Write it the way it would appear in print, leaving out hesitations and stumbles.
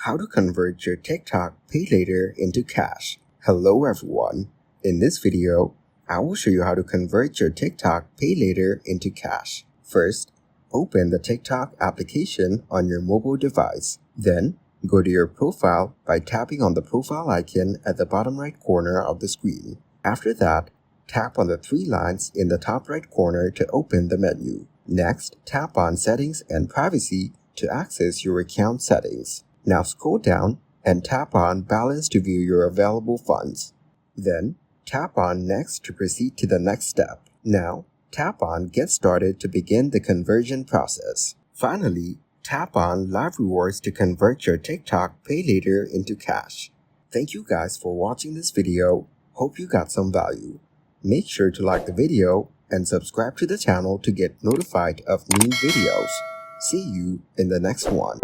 How to convert your TikTok Paylater into cash. Hello everyone. In this video, I will show you how to convert your TikTok Paylater into cash. First, open the TikTok application on your mobile device. Then, go to your profile by tapping on the profile icon at the bottom right corner of the screen. After that, tap on the three lines in the top right corner to open the menu. Next, tap on Settings and Privacy to access your account settings. Now scroll down and tap on Balance to view your available funds. Then, tap on Next to proceed to the next step. Now, tap on Get Started to begin the conversion process. Finally, tap on Live Rewards to convert your TikTok Paylater into cash. Thank you guys for watching this video. Hope you got some value. Make sure to like the video and subscribe to the channel to get notified of new videos. See you in the next one.